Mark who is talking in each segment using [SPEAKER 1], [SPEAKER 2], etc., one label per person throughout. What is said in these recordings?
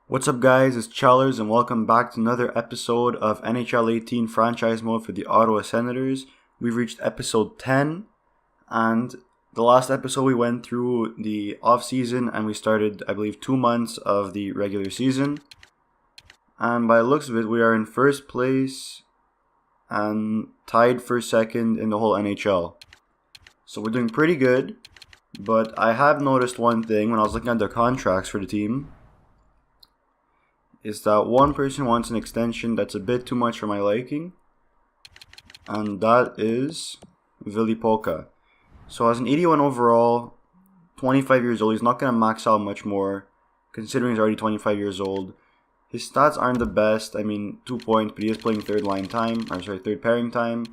[SPEAKER 1] What's up guys, it's Chellers and welcome back to another episode of NHL 18 franchise mode for the Ottawa Senators. We've reached episode 10 and the last episode we went through the off season and we started I believe 2 months of the regular season. And by the looks of it we are in first place and tied for second in the whole NHL. So we're doing pretty good, but I have noticed one thing when I was looking at the contracts for the team. Is that one person wants an extension that's a bit too much for my liking, and that is Vili Polka. So as an 81 overall, 25 years old, he's not going to max out much more, considering he's already 25 years old. His stats aren't the best, 2 points, but he is playing third pairing time,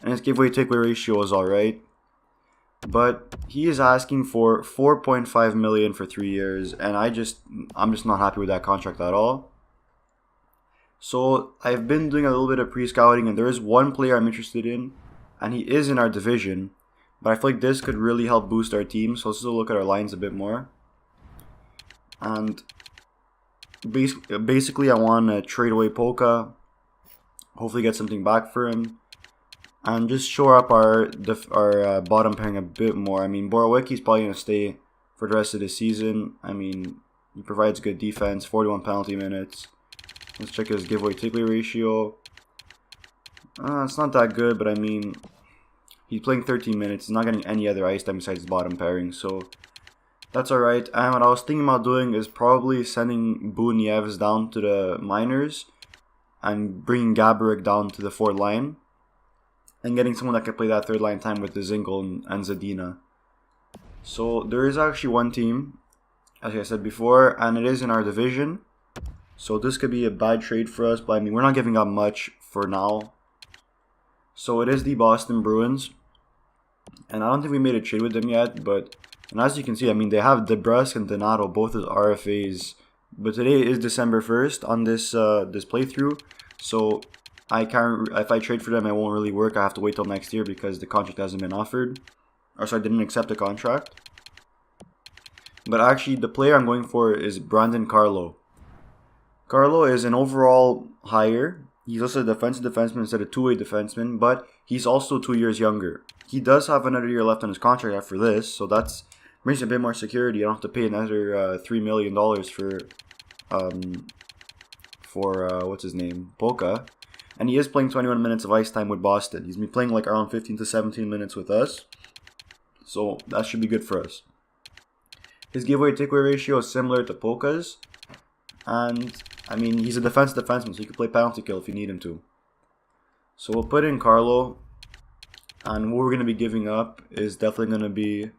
[SPEAKER 1] and his giveaway takeaway ratio is alright. But he is asking for $4.5 million for 3 years, and I'm just not happy with that contract at all. So I've been doing a little bit of pre-scouting, and there is one player I'm interested in, and he is in our division. But I feel like this could really help boost our team. So let's just look at our lines a bit more. And basically, I want to trade away Polka, hopefully get something back for him, and just shore up our bottom pairing a bit more. Borowicki's probably going to stay for the rest of the season. He provides good defense, 41 penalty minutes. Let's check his giveaway takeaway ratio. It's not that good, but he's playing 13 minutes. He's not getting any other ice time besides his bottom pairing, so that's alright. And what I was thinking about doing is probably sending Buniews down to the minors and bringing Gaborik down to the fourth line. And getting someone that can play that third line time with the Zingle and Zadina. So there is actually one team, as I said before, and it is in our division. So this could be a bad trade for us, but we're not giving up much for now. So it is the Boston Bruins. And I don't think we made a trade with them yet, and as you can see, they have DeBrusque and Donato both as RFAs. But today is December 1st on this playthrough. So if I trade for them, it won't really work. I have to wait till next year because the contract hasn't been offered. I didn't accept the contract. But actually, the player I'm going for is Brandon Carlo. Carlo is an overall higher. He's also a defensive defenseman instead of two-way defenseman, but he's also 2 years younger. He does have another year left on his contract after this, so that brings a bit more security. I don't have to pay another $3 million for what's his name, Polka. And he is playing 21 minutes of ice time with Boston. He's been playing like around 15 to 17 minutes with us. So that should be good for us. His giveaway takeaway ratio is similar to Polka's. And, he's a defensive defenseman, so he can play penalty kill if you need him to. So we'll put in Carlo. And what we're going to be giving up is definitely going to be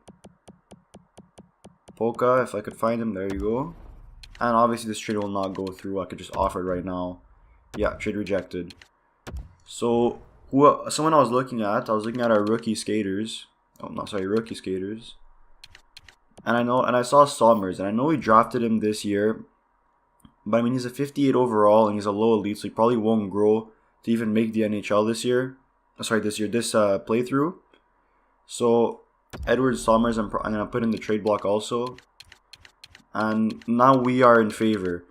[SPEAKER 1] Polka, if I could find him. There you go. And obviously this trade will not go through. I could just offer it right now. Yeah, trade rejected. So, someone I was looking at our rookie skaters. Rookie skaters. And I saw Somers, and I know we drafted him this year. But he's a 58 overall, and he's a low elite, so he probably won't grow to even make the NHL this playthrough. So, Edward Somers, I'm going to put in the trade block also. And now we are in favor.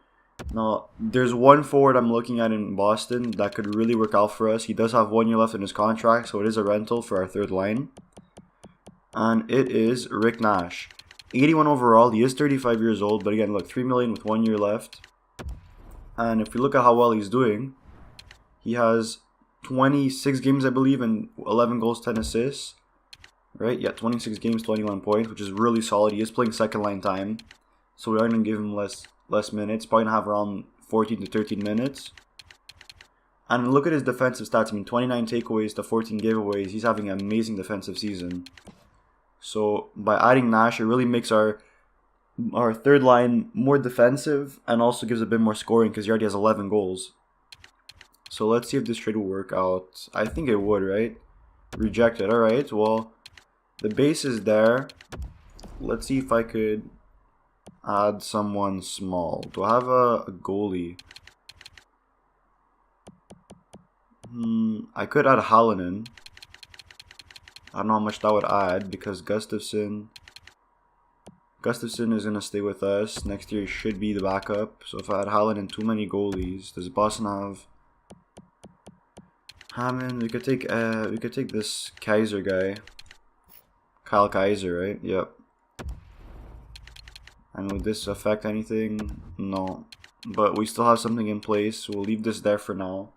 [SPEAKER 1] Now, there's one forward I'm looking at in Boston that could really work out for us. He does have 1 year left in his contract, so it is a rental for our third line. And it is Rick Nash. 81 overall, he is 35 years old, but again, look, $3 million with 1 year left. And if we look at how well he's doing, he has 26 games, I believe, and 11 goals, 10 assists. Right? Yeah, 26 games, 21 points, which is really solid. He is playing second line time, so we are going to give him less minutes. Probably going to have around 14 to 13 minutes. And look at his defensive stats. 29 takeaways to 14 giveaways. He's having an amazing defensive season. So by adding Nash, it really makes our third line more defensive and also gives a bit more scoring because he already has 11 goals. So let's see if this trade will work out. I think it would, right? Rejected. Alright, well, the base is there. Let's see if I could add someone small. Do I have a goalie? I could add Halonen. I don't know how much that would add because Gustafsson Gustafsson is going to stay with us. Next year he should be the backup. So if I had Haaland and too many goalies, does Boston have Hammond? We could take this Kaiser guy. Kyle Kaiser, right? Yep. And would this affect anything? No. But we still have something in place, so we'll leave this there for now.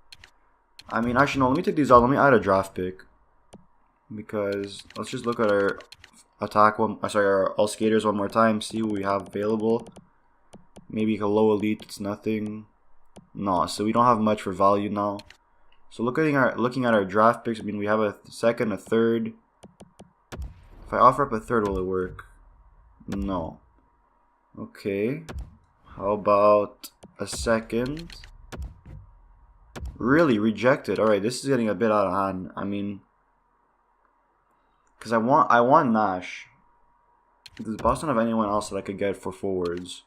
[SPEAKER 1] I mean, actually, no, let me take these out. Let me add a draft pick. Because let's just look at our our all skaters one more time, see who we have available. Maybe a low elite, it's nothing. No, so we don't have much for value now. So looking at our draft picks, I mean, we have a second, a third. If I offer up a third, will it work? No. Okay. How about a second? Really rejected. Alright, this is getting a bit out of hand. I mean, because I want Nash. Does Boston have anyone else that I could get for forwards?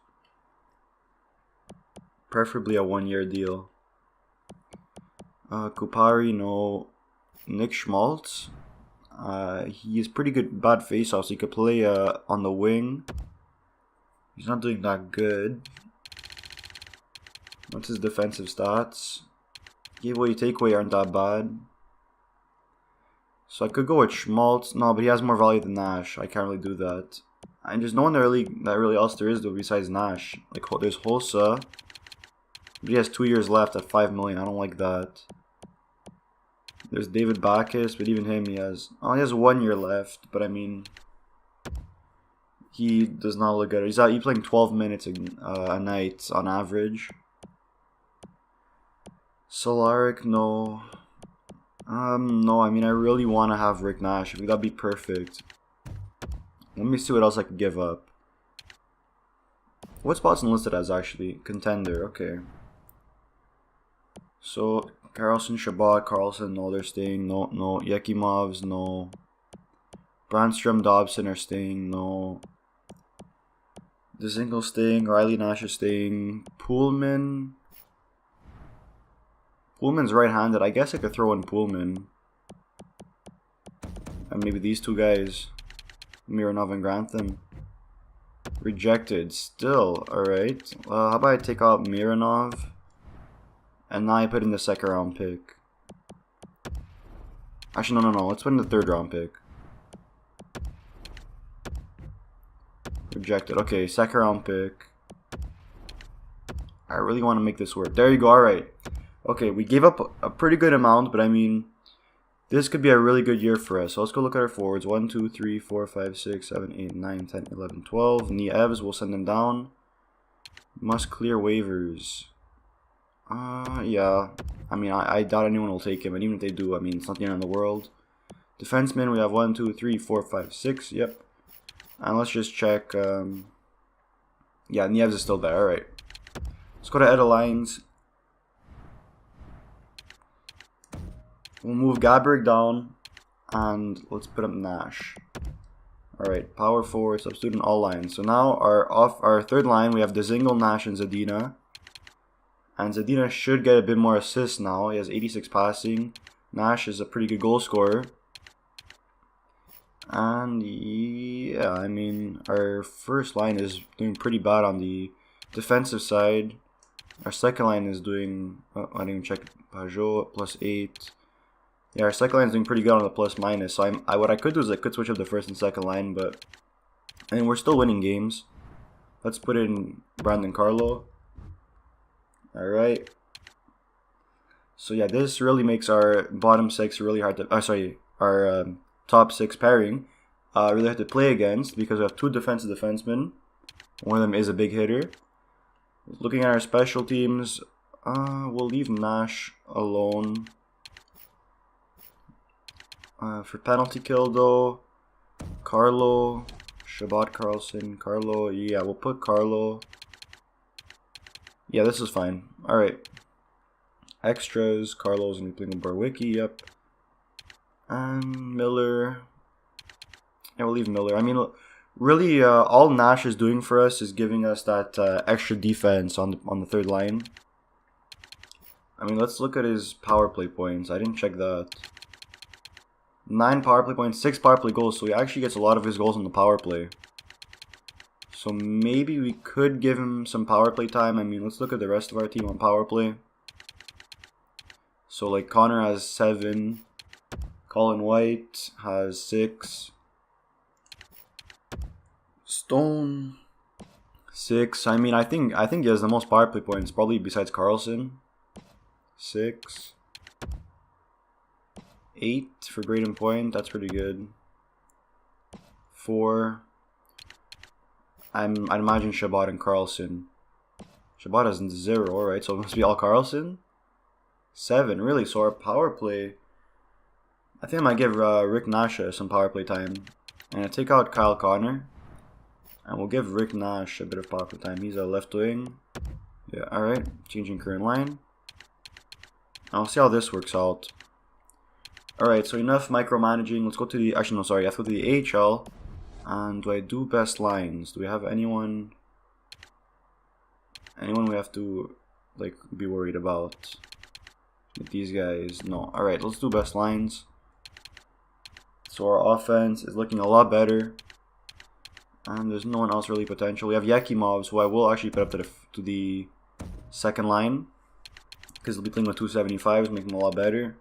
[SPEAKER 1] Preferably a 1-year deal. Kupari, no. Nick Schmaltz. He is pretty good, bad faceoffs. He could play on the wing. He's not doing that good. What's his defensive stats? Giveaway, takeaway aren't that bad. So I could go with Schmaltz. No, but he has more value than Nash. I can't really do that. And there's no one that really else there is though besides Nash. Like there's Hossa. But he has 2 years left at 5 million. I don't like that. There's David Backus, but even him he has 1 year left. But I mean, he does not look good. He's playing 12 minutes a night on average. Solaric, no. No, I mean, I really want to have Rick Nash. I think that'd be perfect. Let me see what else I could give up. What's Boston listed as, actually? Contender, okay. So, Carlson, Shabbat, Carlson, no, they're staying. No. Yekimovs, no. Brandstrom, Dobson are staying, no. Dzingel staying. Riley Nash is staying. Pullman's right-handed. I guess I could throw in Pullman. And maybe these two guys. Mironov and Grantham. Rejected. Still. Alright. How about I take out Mironov? And now I put in the second round pick. Actually, no. Let's put in the third round pick. Rejected. Okay, second round pick. I really want to make this work. There you go. Alright. Okay, we gave up a pretty good amount, but I mean, this could be a really good year for us. So let's go look at our forwards. 1, 2, 3, 4, 5, 6, 7, 8, 9, 10, 11, 12. Nievs, we'll send them down. Must clear waivers. Yeah. I mean, I doubt anyone will take him, and even if they do, I mean, it's not the end of the world. Defensemen, we have 1, 2, 3, 4, 5, 6. Yep. And let's just check. Yeah, Nievs is still there. Alright. Let's go to edit lines. We'll move Gabrick down, and let's put up Nash. Alright, power forward, substitute in all lines. So now our third line, we have Dzingel, Nash, and Zadina. And Zadina should get a bit more assists now. He has 86 passing. Nash is a pretty good goal scorer. And yeah, I mean, our first line is doing pretty bad on the defensive side. Our second line is doing, I didn't even check, Pajot, +8. Yeah, our second line is doing pretty good on the plus-minus. So what I could do is I could switch up the first and second line, but I mean, we're still winning games. Let's put in Brandon Carlo. Alright. So yeah, this really makes our bottom six really hard to, our top six pairing really hard to play against because we have two defensive defensemen. One of them is a big hitter. Looking at our special teams, we'll leave Nash alone. For penalty kill though, Carlo, Shabbat, Carlson, Carlo, yeah, we'll put Carlo. Yeah, this is fine. Alright. Extras, Carlo's gonna be playing with Barwicki, yep. And Miller. Yeah, we'll leave Miller. I mean, really, all Nash is doing for us is giving us that extra defense on the third line. I mean, let's look at his power play points. I didn't check that. 9 power play points, 6 power play goals, so he actually gets a lot of his goals on the power play. So maybe we could give him some power play time. I mean, let's look at the rest of our team on power play. So like Connor has 7. Colin White has 6. Stone 6. I mean, I think he has the most power play points, probably besides Carlson. 6. 8 for Braden Point. That's pretty good. 4. I'd imagine Shabbat and Carlson. Shabbat has 0, alright, so it must be all Carlson. 7, really? So our power play, I think I might give Rick Nash some power play time. And I take out Kyle Connor. And we'll give Rick Nash a bit of power play time. He's a left wing. Yeah, alright. Changing current line. I'll see how this works out. Alright, so enough micromanaging. Let's go to the, actually no, sorry, I have to go to the AHL. And do I do best lines? Do we have anyone we have to like be worried about? With these guys, no. Alright, let's do best lines. So our offense is looking a lot better. And there's no one else really potential. We have Yakimovs, who I will actually put up to the second line. Because they'll be playing with 275s, make them a lot better.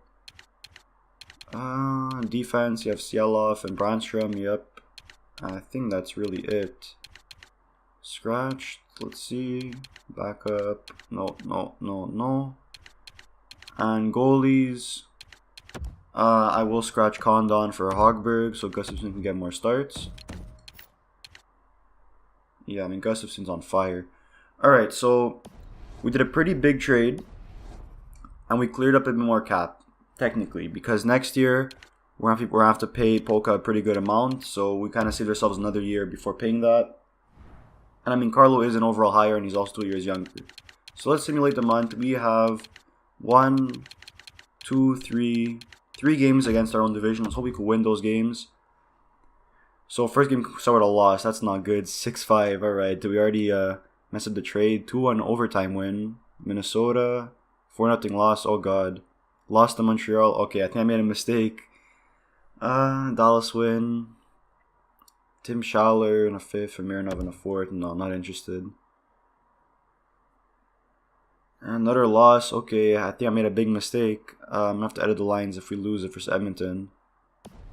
[SPEAKER 1] Defense, you have Cielov and Brandstrom, yep. I think that's really it. Scratch, let's see. Backup, no. And goalies, I will scratch Condon for Hogberg so Gustafsson can get more starts. Yeah, I mean, Gustafsson's on fire. Alright, so we did a pretty big trade. And we cleared up a bit more cap, technically. Because next year, we're going to have to pay Polka a pretty good amount. So we kind of saved ourselves another year before paying that. And I mean, Carlo is an overall higher and he's also 2 years younger. So let's simulate the month. We have 1, 2, 3 games against our own division. Let's hope we can win those games. So first game started with a loss. That's not good. 6-5. Alright. Did we already mess up the trade? 2-1 overtime win. Minnesota. 4-0 loss. Oh god. Lost to Montreal. Okay, I think I made a mistake. Dallas win. Tim Schaller in a 5th and Mironov in a 4th. No, not interested. Another loss. Okay, I think I made a big mistake. I'm gonna have to edit the lines if we lose it for Edmonton.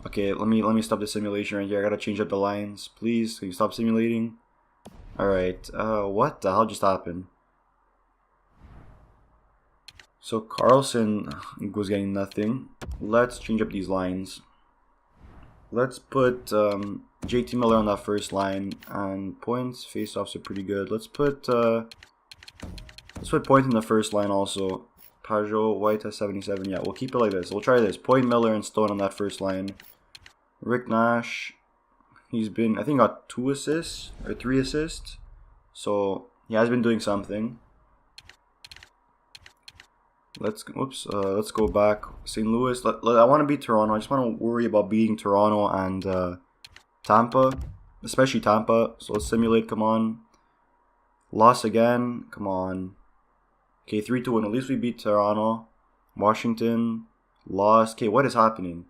[SPEAKER 1] Okay, let me stop the simulation right here. I gotta change up the lines. Please, can you stop simulating? Alright, what the hell just happened? So Carlson was getting nothing. Let's change up these lines. Let's put JT Miller on that first line. And points, face-offs are pretty good. Let's put Point in the first line also. Pajot, White has 77. Yeah, we'll keep it like this. We'll try this. Point, Miller, and Stone on that first line. Rick Nash, he's been, I think, got 2 assists or 3 assists. So he has been doing something. Let's go back. St. Louis. I want to beat Toronto. I just want to worry about beating Toronto and Tampa, especially Tampa. So let's simulate. Come on. Loss again. Come on. Okay, 3-2-1. At least we beat Toronto. Washington. Lost. Okay, what is happening?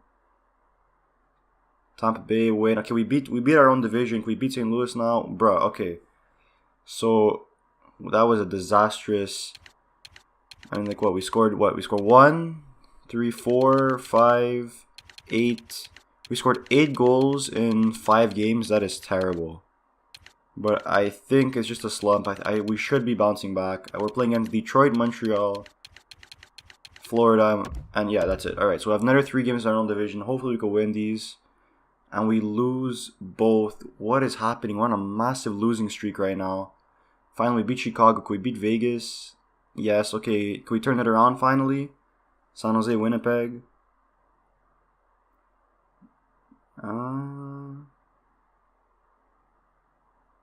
[SPEAKER 1] Tampa Bay win. Okay, we beat our own division. Can we beat St. Louis now? Bruh, okay. So that was a disastrous. I mean, like what? We scored 1, 3, 4, 5, 8. We scored 8 goals in 5 games. That is terrible. But I think it's just a slump. We should be bouncing back. We're playing against Detroit, Montreal, Florida, and yeah, that's it. Alright, so we have another 3 games in our own division. Hopefully we can win these. And we lose both. What is happening? We're on a massive losing streak right now. Finally, we beat Chicago. Can we beat Vegas? Yes, okay. Can we turn it around finally? San Jose, Winnipeg.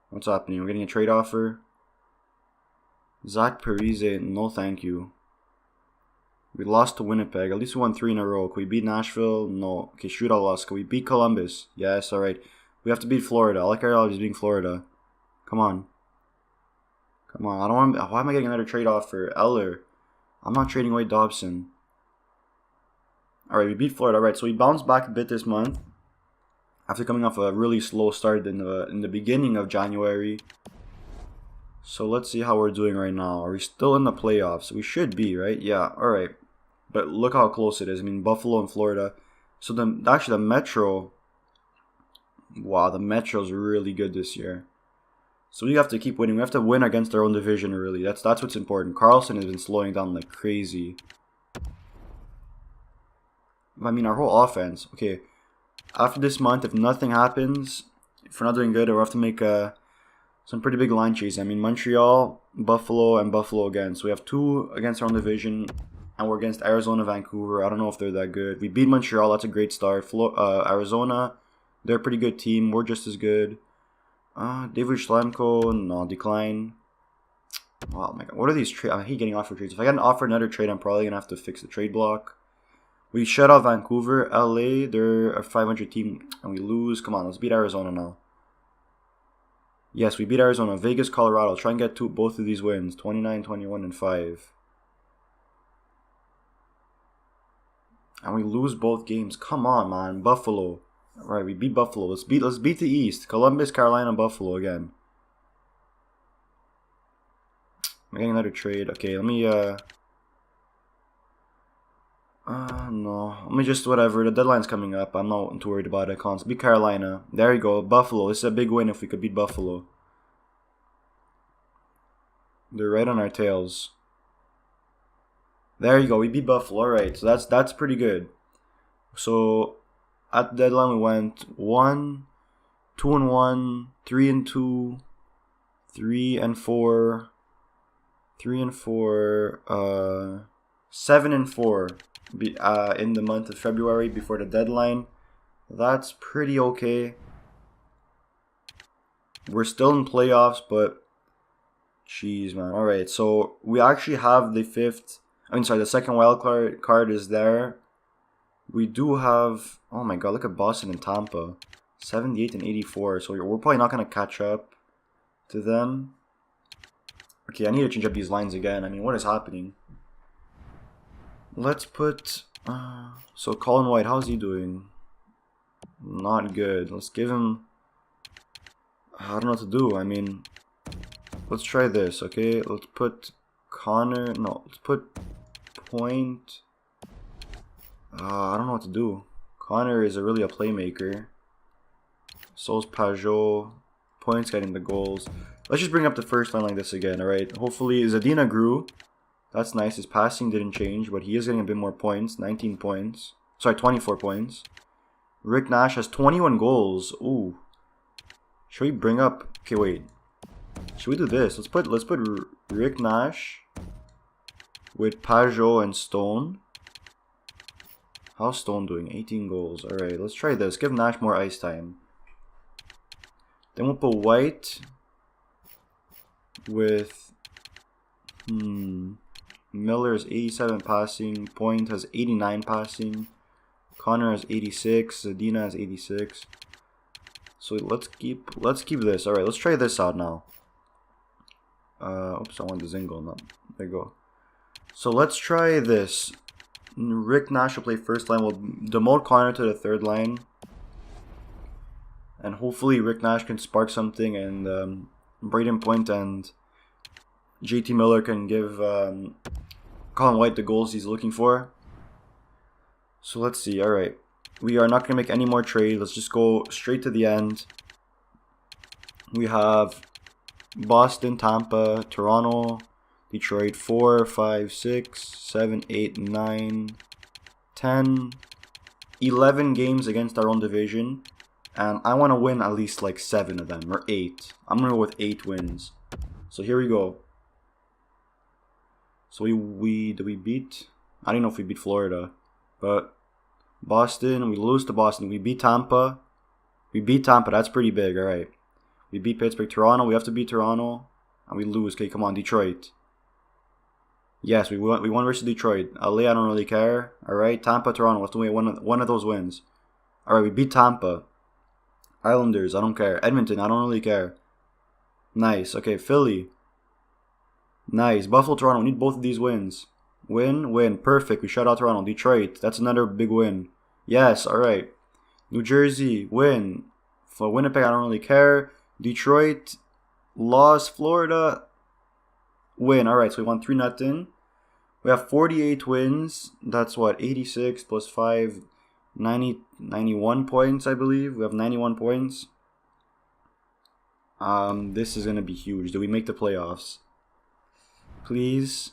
[SPEAKER 1] What's happening? We're getting a trade offer. Zach Parise, no thank you. We lost to Winnipeg. At least we won 3 in a row. Can we beat Nashville? No. Okay, shootout loss. Can we beat Columbus? Yes, alright. We have to beat Florida. I like our odds beating Florida. Come on. Come on. I don't want. Why am I getting another trade offer? Eller. I'm not trading away Dobson. Alright, we beat Florida. Alright, so we bounced back a bit this month. after coming off a really slow start in the beginning of January. So let's see how we're doing right now. Are we still in the playoffs? We should be, right? Yeah, alright. But look how close it is. I mean, Buffalo and Florida. So actually the Metro, wow, the Metro's really good this year. So we have to keep winning. We have to win against our own division, really. That's what's important. Carlson has been slowing down like crazy. I mean, our whole offense. Okay, after this month, if nothing happens, if we're not doing good, we'll have to make some pretty big line changes. I mean, Montreal, Buffalo, and Buffalo again. So we have 2 against our own division, and we're against Arizona, Vancouver. I don't know if they're that good. We beat Montreal. That's a great start. Arizona, they're a pretty good team. We're just as good. David Schlemko, no, decline. Oh my god, what are these trades? I hate getting offered trades. If I get an offer another trade, I'm probably gonna have to fix the trade block. We shut out Vancouver. LA, they're a 500 team, and we lose. Come on, let's beat Arizona now. Yes, we beat Arizona. Vegas, Colorado. Try and get both of these wins. 29, 21, and 5. And we lose both games. Come on, man. Buffalo. Alright, we beat Buffalo. Let's beat the East. Columbus, Carolina, Buffalo again. I'm getting another trade. Okay, let me no. Let me just whatever. The deadline's coming up. I'm not too worried about it. Let's beat Carolina. There you go. Buffalo. This is a big win if we could beat Buffalo. They're right on our tails. There you go. We beat Buffalo. Alright, so that's pretty good. So at the deadline we went 1, 2-1, 3-2, 3-4, 3-4, 7-4 in the month of February before the deadline. That's pretty okay. We're still in playoffs, but jeez, man. Alright, so we actually have the the second wild card is there. We do have, oh my god, look at Boston and Tampa. 78 and 84, so we're probably not going to catch up to them. Okay, I need to change up these lines again. I mean, what is happening? Let's put, so Colin White, how's he doing? Not good. Let's give him, I don't know what to do. I mean, let's try this, okay? Let's put Connor, no, let's put Point. I don't know what to do. Connor is really a playmaker. So is Pajot. Point's getting the goals. Let's just bring up the first line like this again, alright? Hopefully, Zadina grew. That's nice. His passing didn't change, but he is getting a bit more points. 19 points. Sorry, 24 points. Rick Nash has 21 goals. Ooh. Should we bring up... Okay, wait. Should we do this? Let's put Rick Nash with Pajot and Stone. How's Stone doing? 18 goals. Alright, let's try this. Give Nash more ice time. Then we'll put White with Miller is 87 passing. Point has 89 passing. Connor has 86. Zadina has 86. So let's keep this. Alright, let's try this out now. Oops, I want the Zingle. No, there you go. So let's try this. Rick Nash will play first line. We'll demote Connor to the third line. And hopefully Rick Nash can spark something, and Braden Point and JT Miller can give Colin White the goals he's looking for. So let's see. Alright. We are not going to make any more trades. Let's just go straight to the end. We have Boston, Tampa, Toronto, Detroit, 4, 5, 6, 7, 8, 9, 10, 11 games against our own division. And I want to win at least like 7 of them, or 8. I'm going to go with 8 wins. So here we go. So did we beat? I don't know if we beat Florida. But Boston, we lose to Boston. We beat Tampa. We beat Tampa, that's pretty big, alright. We beat Pittsburgh. Toronto, we have to beat Toronto. And we lose. Okay, come on, Detroit. Yes, we won versus Detroit. LA, I don't really care. Alright, Tampa, Toronto, let's do one of those wins. Alright, we beat Tampa. Islanders, I don't care. Edmonton, I don't really care. Nice. Okay, Philly. Nice. Buffalo, Toronto, we need both of these wins. Win. Perfect. We shut out Toronto. Detroit, that's another big win. Yes, alright. New Jersey, win. For Winnipeg, I don't really care. Detroit, loss. Florida, win. Alright, so we won 3-0. We have 48 wins. That's what? 86 plus 5, 90, 91 points, I believe. We have 91 points. This is going to be huge. Do we make the playoffs? Please.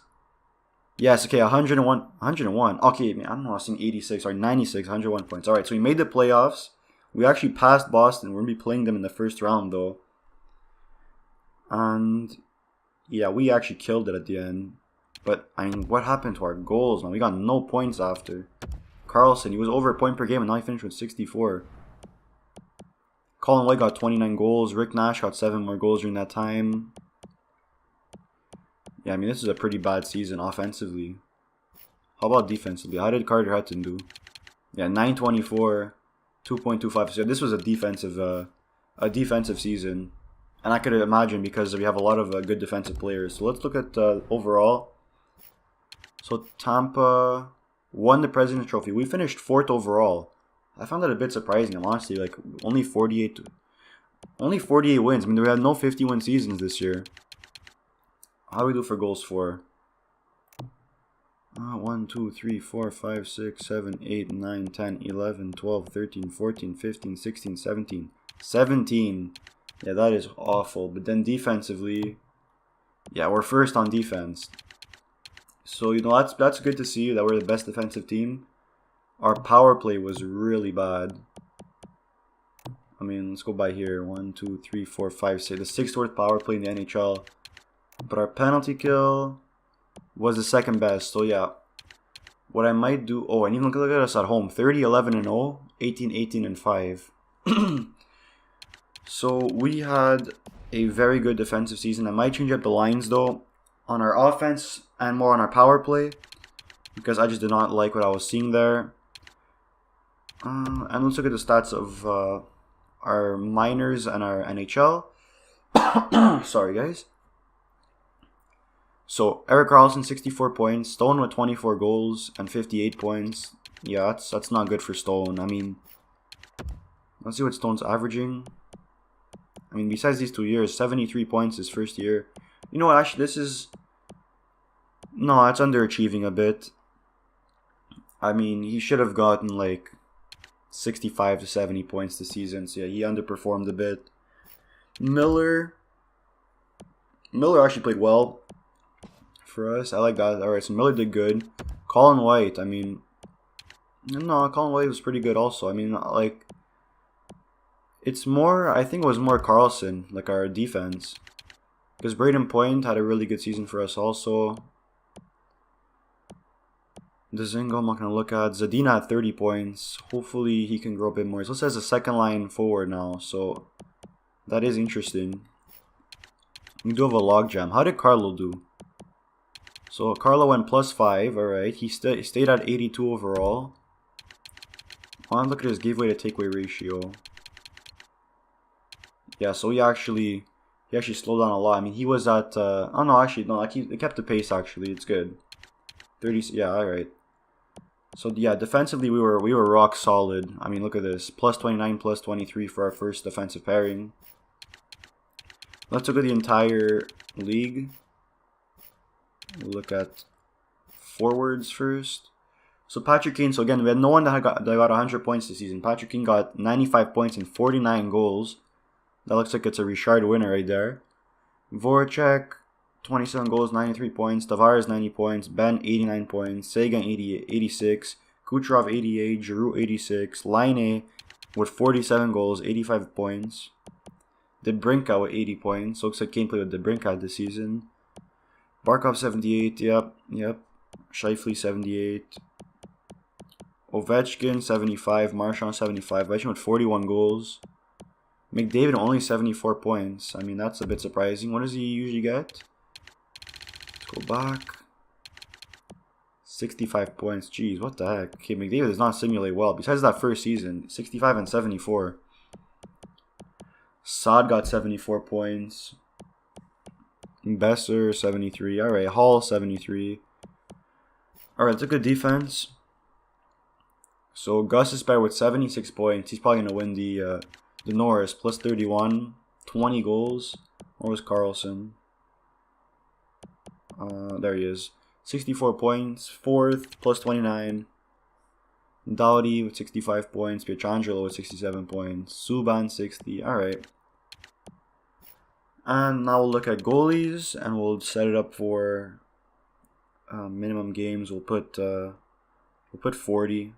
[SPEAKER 1] Yes, okay, 101. 101. Okay, I don't know, I was saying 86 or 96, 101 points. Alright, so we made the playoffs. We actually passed Boston. We're going to be playing them in the first round, though. And, yeah, we actually killed it at the end. But, I mean, what happened to our goals, man? We got no points after. Carlson, he was over a point per game, and now he finished with 64. Colin White got 29 goals. Rick Nash got 7 more goals during that time. Yeah, I mean, this is a pretty bad season offensively. How about defensively? How did Carter Hutton do? Yeah, 924, 2.25. So this was a defensive season. And I could imagine because we have a lot of good defensive players. So let's look at overall. So Tampa won the President's Trophy. We finished 4th overall. I found that a bit surprising. I'm honestly like only 48 wins. I mean, we had no 50-win seasons this year. How do we do for goals for? 1, 2, 3, 4, 5, 6, 7, 8, 9, 10, 11, 12, 13, 14, 15, 16, 17. 17. Yeah, that is awful. But then defensively, yeah, we're first on defense. So, you know, that's good to see that we're the best defensive team. Our power play was really bad. I mean, let's go by here. 1, 2, 3, 4, 5, 6. The 6th worst power play in the NHL. But our penalty kill was the 2nd best. So, yeah. What I might do... Oh, and even look at us at home. 30, 11, and 0. 18, 18, and 5. So, we had a very good defensive season. I might change up the lines, though, on our offense and more on our power play. Because I just did not like what I was seeing there. And let's look at the stats of our minors and our NHL. Sorry, guys. So, Erik Karlsson, 64 points. Stone with 24 goals and 58 points. Yeah, that's not good for Stone. I mean, let's see what Stone's averaging. I mean, besides these 2 years, 73 points his first year. You know what, actually, this is... No, that's underachieving a bit. I mean, he should have gotten, like, 65 to 70 points this season. So, yeah, he underperformed a bit. Miller actually played well for us. I like that. Alright, so Miller did good. Colin White, I mean... No, Colin White was pretty good also. I mean, like... It's more... I think it was more Carlson, like our defense. Because Braden Point had a really good season for us also. Dzingel, I'm not going to look at. Zadina had 30 points. Hopefully he can grow a bit more. So this has a second line forward now. So that is interesting. We do have a logjam. How did Carlo do? So Carlo went +5. Alright. He stayed at 82 overall. I want to look at his give away to takeaway ratio. Yeah, so he actually slowed down a lot. I mean, he was at... oh no, actually, no. He kept the pace actually. It's good. 30... Yeah, alright. So yeah, defensively we were rock solid. I mean, look at this. +29, +23 for our first defensive pairing. Let's look at the entire league. We'll look at forwards first. So Patrick Kane, so again, we had no one that got 100 points this season. Patrick Kane got 95 points and 49 goals. That looks like it's a Richard winner right there. Voracek, 27 goals, 93 points. Tavares, 90 points. Ben, 89 points. Sagan, 86. Kucherov, 88. Giroux, 86. Laine with 47 goals, 85 points. Debrinka with 80 points. Looks like Kane played with Debrinka this season. Barkov, 78. Yep. Scheifele, 78. Ovechkin, 75. Marchand, 75. Ovechkin with 41 goals. McDavid, only 74 points. I mean, that's a bit surprising. What does he usually get? Go back. 65 points. Jeez, what the heck? Okay, McDavid does not simulate well. Besides that first season, 65 and 74. Saad got 74 points. Besser, 73. Alright, Hall, 73. Alright, it's a good defense. So Gus is better with 76 points. He's probably gonna win the Norris plus 31, 20 goals. Or was Carlson? There he is. 64 points. Fourth plus 29. Dowdy with 65 points. Pietrangelo with 67 points. Subban 60. Alright. And now we'll look at goalies and we'll set it up for minimum games. We'll put 40.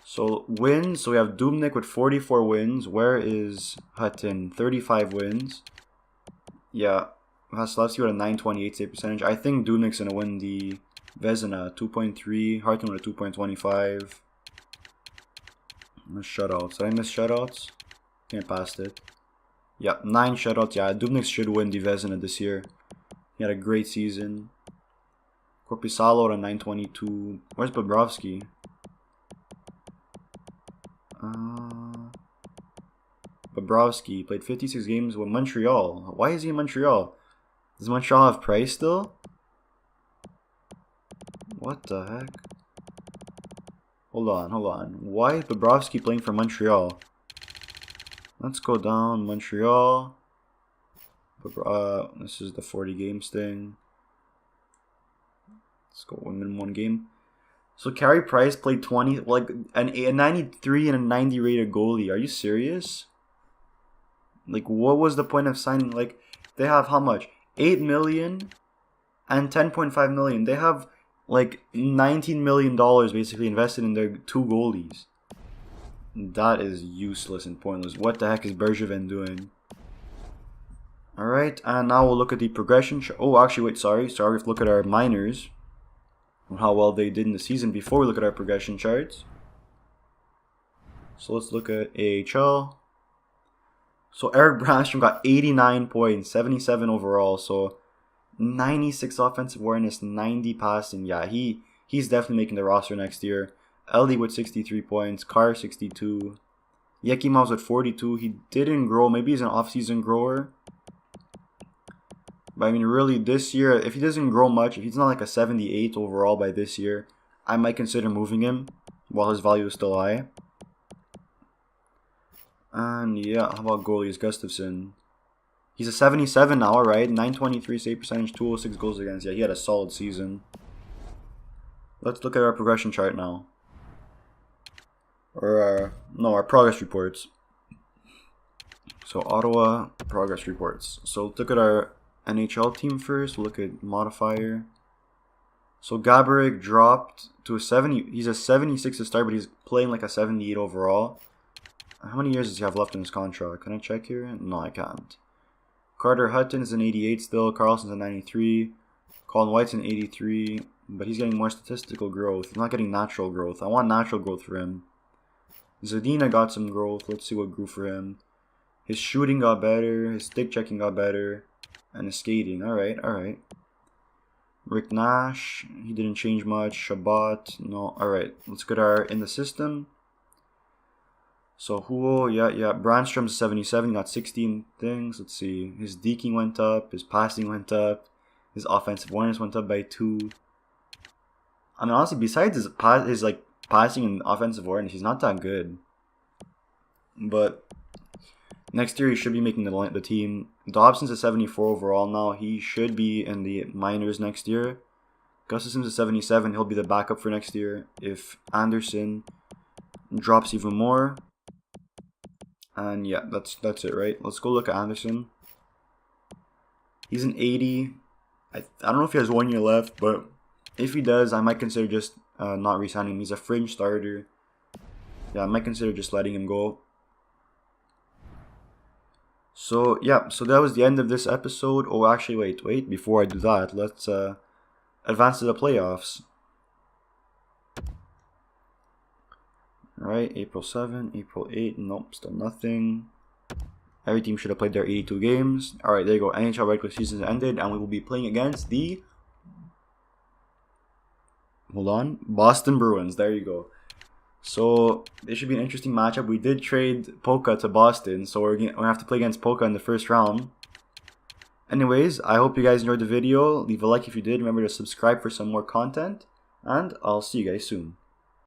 [SPEAKER 1] So wins, so we have Dubnyk with 44 wins. Where is Hutton? 35 wins. Yeah, Vasilevsky with a 928 save percentage. I think Dubnyk's going to win the Vezina, 2.3. Hartman with a 2.25. Shutouts. Did I miss shutouts? I think I passed it. Yeah, 9 shutouts. Yeah, Dubnyk should win the Vezina this year. He had a great season. Korpisalo at a 922. Where's Bobrovsky? Bobrovsky played 56 games with Montreal. Why is he in Montreal? Does Montreal have Price still? What the heck? Hold on. Why is Bobrovsky playing for Montreal? Let's go down. Montreal. This is the 40 games thing. Let's go win one game. So Carey Price played 20, like a 93 and a 90 rated goalie. Are you serious? Like, what was the point of signing? Like, they have how much? 8 million and 10.5 million. They have like $19 million basically invested in their 2 goalies. That is useless and pointless. What the heck is Bergevin doing? Alright, and now we'll look at the progression. Oh, actually, wait, sorry. We have to look at our minors. How well they did in the season before we look at our progression charts. So let's look at AHL. So Eric Brandstrom got 89 points, 77 overall. So 96 offensive awareness, 90 passing. Yeah, he's definitely making the roster next year. Ellie with 63 points, Carr 62. Yekimov's with 42. He didn't grow. Maybe he's an off-season grower. But I mean, really, this year, if he doesn't grow much, if he's not like a 78 overall by this year, I might consider moving him while his value is still high. And yeah, how about goalies? Gustafsson. He's a 77 now, right? 923 save percentage, 206 goals against. Yeah, he had a solid season. Let's look at our progression chart now. Or, no, our progress reports. So, Ottawa progress reports. So, let's look at our NHL team first. We'll look at modifier. So Gaborik dropped to a 70. He's a 76 to start, but he's playing like a 78 overall. How many years does he have left in his contract? Can I check here? No, I can't. Carter Hutton is an 88 still. Carlson's a 93. Colin White's an 83. But he's getting more statistical growth. He's not getting natural growth. I want natural growth for him. Zadina got some growth. Let's see what grew for him. His shooting got better. His stick checking got better. And his skating. Alright. Rick Nash. He didn't change much. Shabbat. No. Alright. Let's get our in the system. So Huo. Yeah. Brandstrom's 77. Got 16 things. Let's see. His deking went up. His passing went up. His offensive awareness went up by 2. I mean, honestly, besides his passing and offensive awareness, he's not that good. But next year, he should be making the team. Dobson's a 74 overall now. He should be in the minors next year. Gustafsson's a 77. He'll be the backup for next year if Anderson drops even more. And yeah, that's it, right? Let's go look at Anderson. He's an 80. I don't know if he has 1 year left, but if he does, I might consider just not re-signing him. He's a fringe starter. Yeah, I might consider just letting him go. So, yeah, so that was the end of this episode. Oh, actually, wait. Before I do that, let's advance to the playoffs. Alright, April 7, April 8. Nope, still nothing. Every team should have played their 82 games. Alright, there you go. NHL regular season ended, and we will be playing against the... Hold on. Boston Bruins. There you go. So, this should be an interesting matchup. We did trade Polka to Boston, so we're going to have to play against Polka in the first round. Anyways, I hope you guys enjoyed the video. Leave a like if you did. Remember to subscribe for some more content. and I'll see you guys soon.